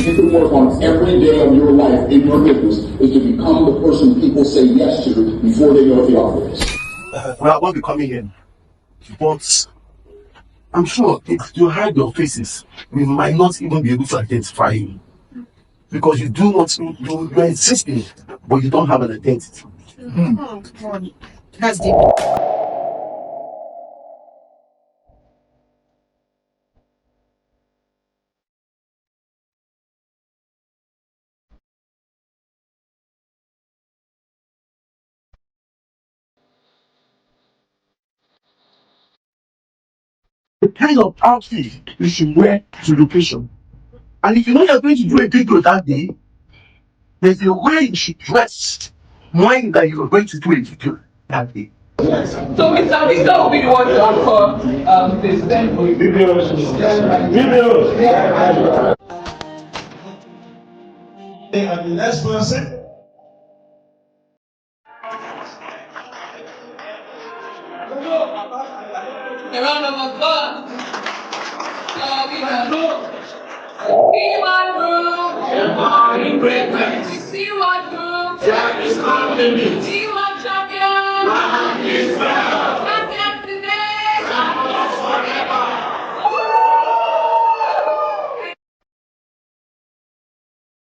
you can work on every day of your life in your business is to become the person people say yes to before they know what the offer is. Well, I won't be coming in, but I'm sure if you hide your faces, we might not even be able to identify you. Because you do not, you're existing, but you don't have an identity. Oh, God. That's deep. The kind of outfit you should wear to location. And if you know you're going to do a video that day, there's a way you should dress, knowing that you're going to do a video that day. So Mr. Victor will be the one to answer this. And the next person. A round of applause. See what room? See what room?